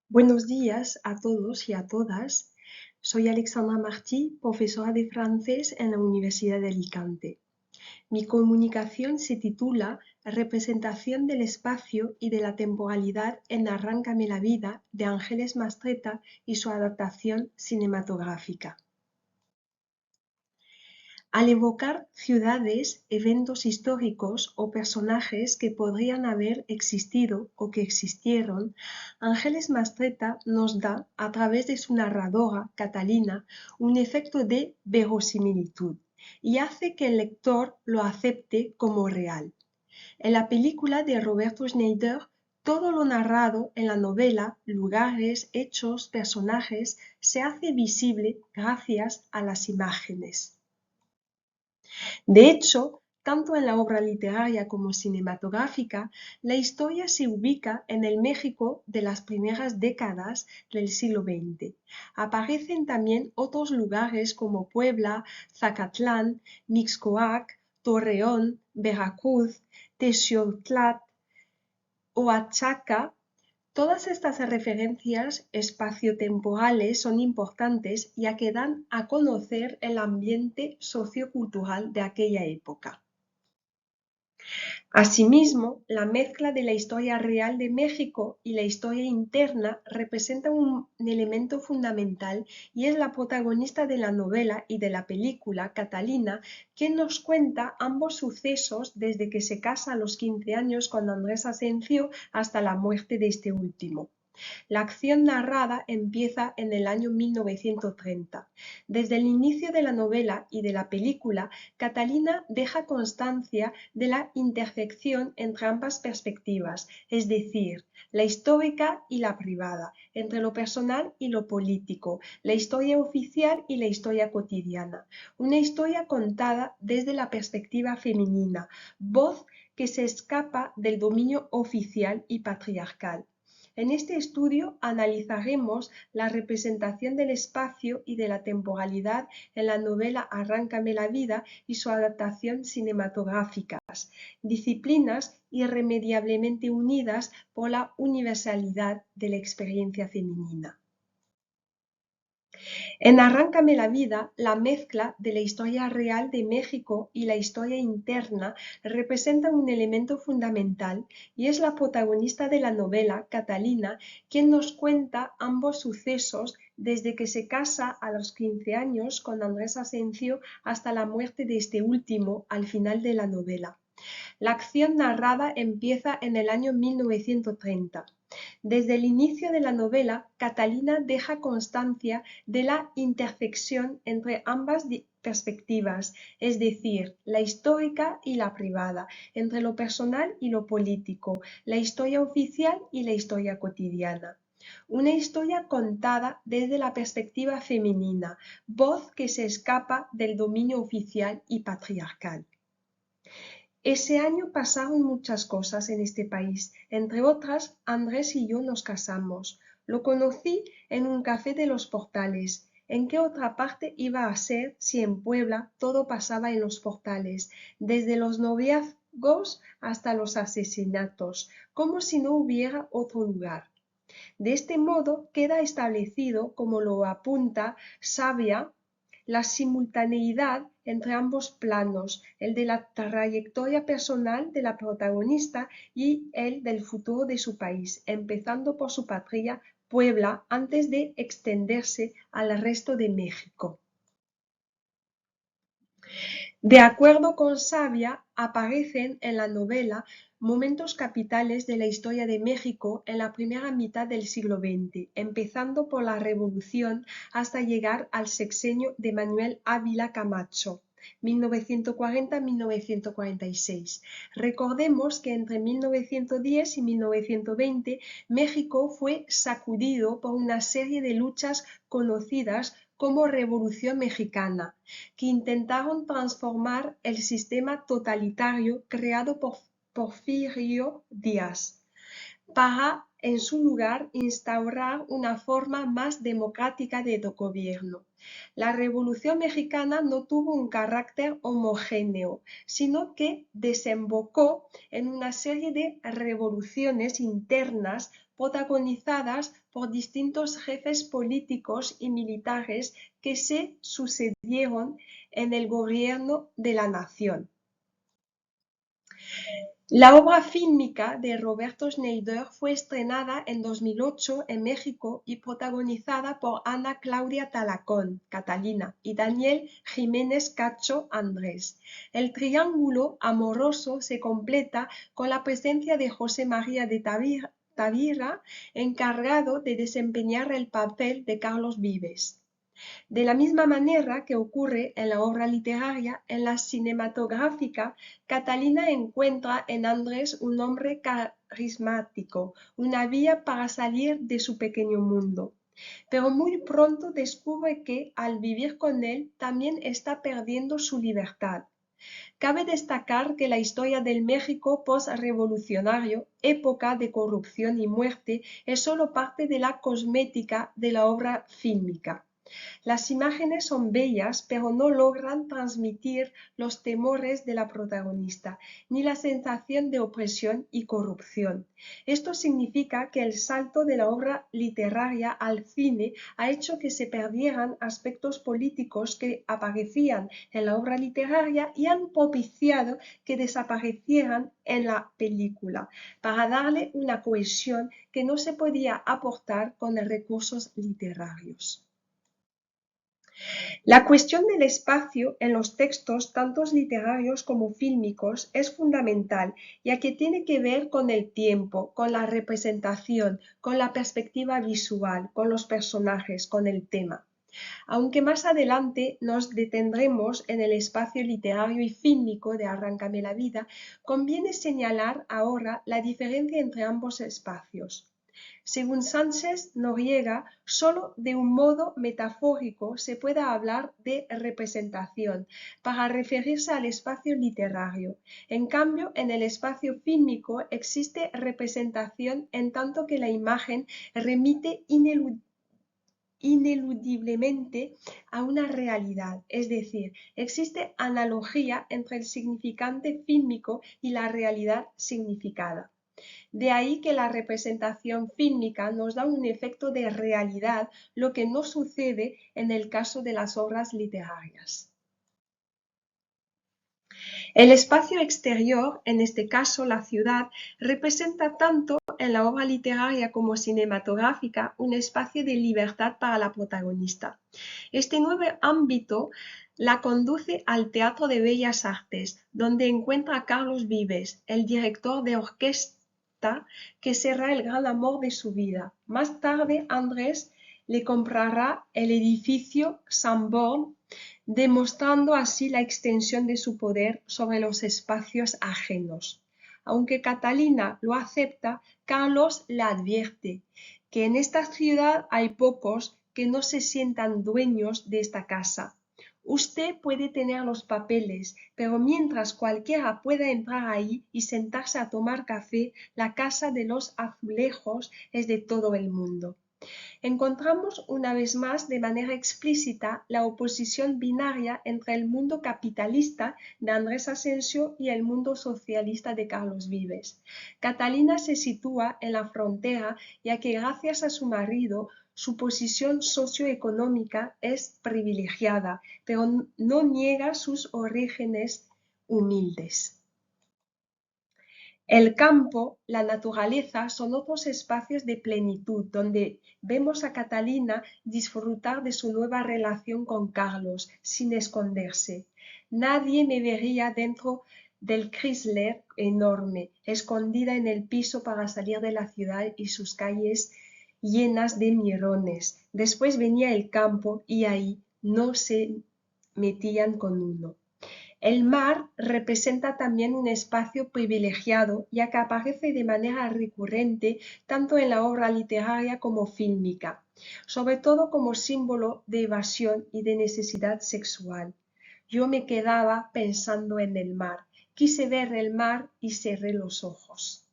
Buenos días a todos y a todas. Soy Alexandra Martí, profesora de francés en la Universidad de Alicante. Mi comunicación se titula Representación del espacio y de la temporalidad en Arráncame la vida de Ángeles Mastretta y su adaptación cinematográfica. Al evocar ciudades, eventos históricos o personajes que podrían haber existido o que existieron, Ángeles Mastretta nos da, a través de su narradora, Catalina, un efecto de verosimilitud y hace que el lector lo acepte como real. En la película de Roberto Schneider, todo lo narrado en la novela, lugares, hechos, personajes, se hace visible gracias a las imágenes. De hecho, tanto en la obra literaria como cinematográfica, la historia se ubica en el México de las primeras décadas del siglo XX. Aparecen también otros lugares como Puebla, Zacatlán, Mixcoac, Torreón, Veracruz, Texiotlán, Oaxaca. Todas estas referencias espaciotemporales son importantes ya que dan a conocer el ambiente sociocultural de aquella época. Asimismo, la mezcla de la historia real de México y la historia interna representa un elemento fundamental y es la protagonista de la novela y de la película, Catalina, quien nos cuenta ambos sucesos desde que se casa a los 15 años con Andrés Asencio hasta la muerte de este último. La acción narrada empieza en el año 1930. Desde el inicio de la novela y de la película, Catalina deja constancia de la intersección entre ambas perspectivas, es decir, la histórica y la privada, entre lo personal y lo político, la historia oficial y la historia cotidiana. Una historia contada desde la perspectiva femenina, voz que se escapa del dominio oficial y patriarcal. En este estudio analizaremos la representación del espacio y de la temporalidad en la novela Arráncame la vida y su adaptación cinematográfica, disciplinas irremediablemente unidas por la universalidad de la experiencia femenina. En Arráncame la vida, la mezcla de la historia real de México y la historia interna representa un elemento fundamental y es la protagonista de la novela, Catalina, quien nos cuenta ambos sucesos desde que se casa a los 15 años con Andrés Asencio hasta la muerte de este último al final de la novela. La acción narrada empieza en el año 1930. Desde el inicio de la novela, Catalina deja constancia de la intersección entre ambas perspectivas, es decir, la histórica y la privada, entre lo personal y lo político, la historia oficial y la historia cotidiana. Una historia contada desde la perspectiva femenina, voz que se escapa del dominio oficial y patriarcal. Ese año pasaron muchas cosas en este país, entre otras, Andrés y yo nos casamos. Lo conocí en un café de los Portales. ¿En qué otra parte iba a ser si en Puebla todo pasaba en los Portales, desde los noviazgos hasta los asesinatos, como si no hubiera otro lugar? De este modo queda establecido, como lo apunta Savia, la simultaneidad entre ambos planos, el de la trayectoria personal de la protagonista y el del futuro de su país, empezando por su patria, Puebla, antes de extenderse al resto de México. De acuerdo con Savia, aparecen en la novela momentos capitales de la historia de México en la primera mitad del siglo XX, empezando por la Revolución hasta llegar al sexenio de Manuel Ávila Camacho, 1940-1946. Recordemos que entre 1910 y 1920 México fue sacudido por una serie de luchas conocidas como Revolución Mexicana, que intentaron transformar el sistema totalitario creado por Porfirio Díaz, para, en su lugar, instaurar una forma más democrática de gobierno. La Revolución Mexicana no tuvo un carácter homogéneo, sino que desembocó en una serie de revoluciones internas protagonizadas por distintos jefes políticos y militares que se sucedieron en el gobierno de la nación. La obra fílmica de Roberto Schneider fue estrenada en 2008 en México y protagonizada por Ana Claudia Talacón, Catalina, y Daniel Jiménez Cacho, Andrés. El triángulo amoroso se completa con la presencia de José María de Tavira, encargado de desempeñar el papel de Carlos Vives. De la misma manera que ocurre en la obra literaria, en la cinematográfica, Catalina encuentra en Andrés un hombre carismático, una vía para salir de su pequeño mundo. Pero muy pronto descubre que, al vivir con él, también está perdiendo su libertad. Cabe destacar que la historia del México post-revolucionario, época de corrupción y muerte, es solo parte de la cosmética de la obra fílmica. Las imágenes son bellas, pero no logran transmitir los temores de la protagonista, ni la sensación de opresión y corrupción. Esto significa que el salto de la obra literaria al cine ha hecho que se perdieran aspectos políticos que aparecían en la obra literaria y han propiciado que desaparecieran en la película, para darle una cohesión que no se podía aportar con recursos literarios. La cuestión del espacio en los textos, tanto literarios como fílmicos, es fundamental, ya que tiene que ver con el tiempo, con la representación, con la perspectiva visual, con los personajes, con el tema. Aunque más adelante nos detendremos en el espacio literario y fílmico de Arráncame la vida, conviene señalar ahora la diferencia entre ambos espacios. Según Sánchez Noriega, solo de un modo metafórico se puede hablar de representación para referirse al espacio literario. En cambio, en el espacio fílmico existe representación en tanto que la imagen remite ineludiblemente a una realidad, es decir, existe analogía entre el significante fílmico y la realidad significada. De ahí que la representación fílmica nos da un efecto de realidad, lo que no sucede en el caso de las obras literarias. El espacio exterior, en este caso la ciudad, representa tanto en la obra literaria como cinematográfica un espacio de libertad para la protagonista. Este nuevo ámbito la conduce al Teatro de Bellas Artes, donde encuentra a Carlos Vives, el director de orquesta que será el gran amor de su vida. Más tarde, Andrés le comprará el edificio Sanborn, demostrando así la extensión de su poder sobre los espacios ajenos. Aunque Catalina lo acepta, Carlos le advierte que en esta ciudad hay pocos que no se sientan dueños de esta casa. Usted puede tener los papeles, pero mientras cualquiera pueda entrar ahí y sentarse a tomar café, la casa de los azulejos es de todo el mundo. Encontramos una vez más de manera explícita la oposición binaria entre el mundo capitalista de Andrés Asensio y el mundo socialista de Carlos Vives. Catalina se sitúa en la frontera, ya que gracias a su marido su posición socioeconómica es privilegiada, pero no niega sus orígenes humildes. El campo, la naturaleza son otros espacios de plenitud donde vemos a Catalina disfrutar de su nueva relación con Carlos sin esconderse. Nadie me vería dentro del Chrysler enorme, escondida en el piso para salir de la ciudad y sus calles llenas de mirones. Después venía el campo y ahí no se metían con uno. El mar representa también un espacio privilegiado, ya que aparece de manera recurrente tanto en la obra literaria como fílmica, sobre todo como símbolo de evasión y de necesidad sexual. Yo me quedaba pensando en el mar, quise ver el mar y cerré los ojos.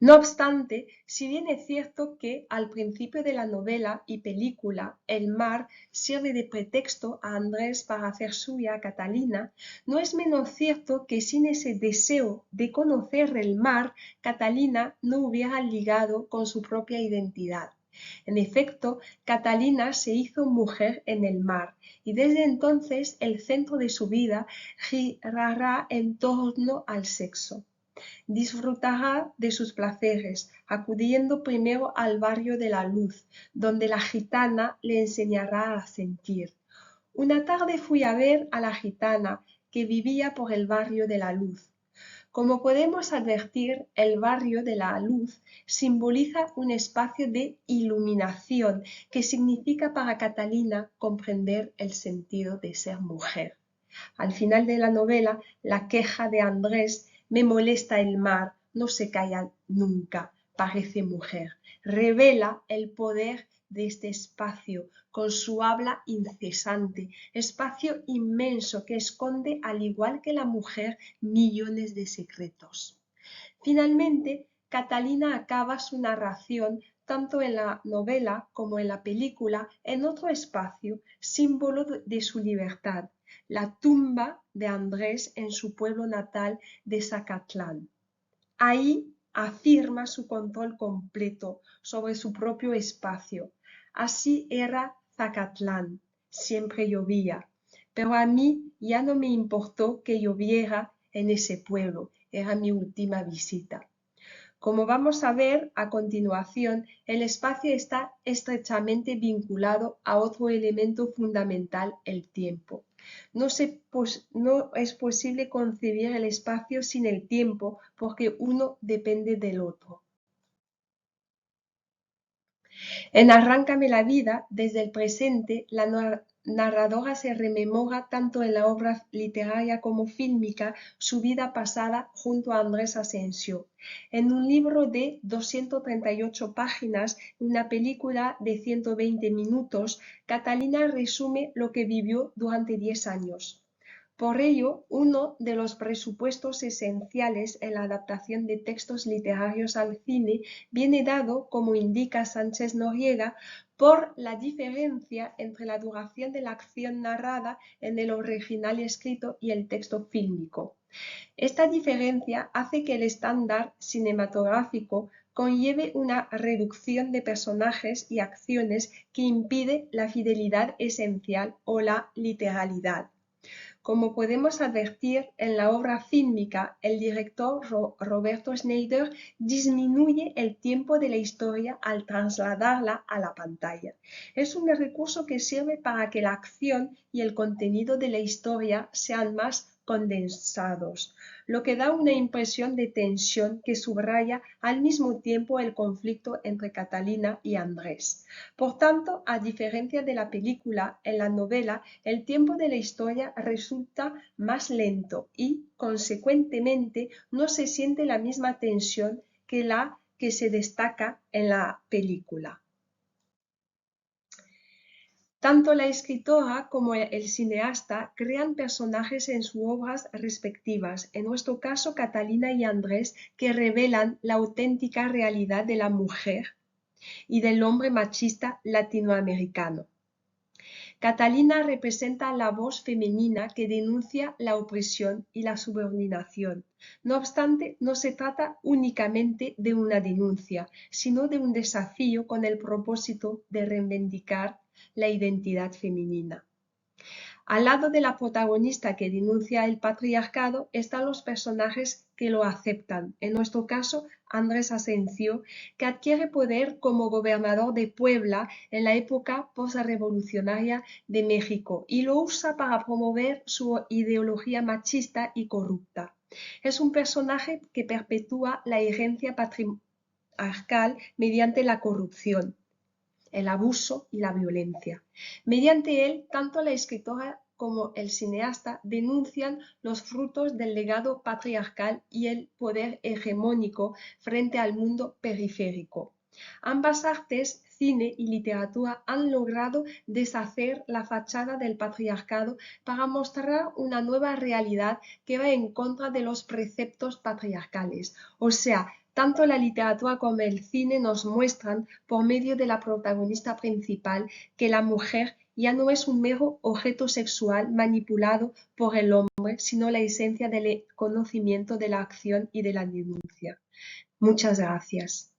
No obstante, si bien es cierto que al principio de la novela y película el mar sirve de pretexto a Andrés para hacer suya a Catalina, no es menos cierto que sin ese deseo de conocer el mar, Catalina no hubiera ligado con su propia identidad. En efecto, Catalina se hizo mujer en el mar y desde entonces el centro de su vida girará en torno al sexo. Disfrutará de sus placeres, acudiendo primero al barrio de la Luz, donde la gitana le enseñará a sentir. Una tarde fui a ver a la gitana que vivía por el barrio de la Luz. Como podemos advertir, el barrio de la Luz simboliza un espacio de iluminación que significa para Catalina comprender el sentido de ser mujer. Al final de la novela, la queja de Andrés: me molesta el mar, no se calla nunca, parece mujer, revela el poder de este espacio con su habla incesante, espacio inmenso que esconde, al igual que la mujer, millones de secretos. Finalmente, Catalina acaba su narración tanto en la novela como en la película en otro espacio, símbolo de su libertad, la tumba de Andrés en su pueblo natal de Zacatlán. Ahí afirma su control completo sobre su propio espacio. Así era Zacatlán, siempre llovía, pero a mí ya no me importó que lloviera en ese pueblo, era mi última visita. Como vamos a ver a continuación, el espacio está estrechamente vinculado a otro elemento fundamental, el tiempo. No es posible concebir el espacio sin el tiempo porque uno depende del otro. En Arráncame la vida, desde el presente, la narradora se rememora tanto en la obra literaria como fílmica su vida pasada junto a Andrés Asensio. En un libro de 238 páginas, una película de 120 minutos, Catalina resume lo que vivió durante 10 años. Por ello, uno de los presupuestos esenciales en la adaptación de textos literarios al cine viene dado, como indica Sánchez Noriega, por la diferencia entre la duración de la acción narrada en el original escrito y el texto fílmico. Esta diferencia hace que el estándar cinematográfico conlleve una reducción de personajes y acciones que impide la fidelidad esencial o la literalidad. Como podemos advertir en la obra fílmica, el director Roberto Schneider disminuye el tiempo de la historia al trasladarla a la pantalla. Es un recurso que sirve para que la acción y el contenido de la historia sean más condensados, lo que da una impresión de tensión que subraya al mismo tiempo el conflicto entre Catalina y Andrés. Por tanto, a diferencia de la película, en la novela el tiempo de la historia resulta más lento y, consecuentemente, no se siente la misma tensión que la que se destaca en la película. Tanto la escritora como el cineasta crean personajes en sus obras respectivas, en nuestro caso Catalina y Andrés, que revelan la auténtica realidad de la mujer y del hombre machista latinoamericano. Catalina representa la voz femenina que denuncia la opresión y la subordinación. No obstante, no se trata únicamente de una denuncia, sino de un desafío con el propósito de reivindicar la identidad femenina. Al lado de la protagonista que denuncia el patriarcado están los personajes que lo aceptan. En nuestro caso, Andrés Asensio, que adquiere poder como gobernador de Puebla en la época postrevolucionaria de México y lo usa para promover su ideología machista y corrupta. Es un personaje que perpetúa la herencia patriarcal mediante la corrupción, el abuso y la violencia. Mediante él, tanto la escritora como el cineasta denuncian los frutos del legado patriarcal y el poder hegemónico frente al mundo periférico. Ambas artes, cine y literatura, han logrado deshacer la fachada del patriarcado para mostrar una nueva realidad que va en contra de los preceptos patriarcales, o sea, Tanto la literatura como el cine nos muestran, por medio de la protagonista principal, que la mujer ya no es un mero objeto sexual manipulado por el hombre, sino la esencia del conocimiento de la acción y de la denuncia. Muchas gracias.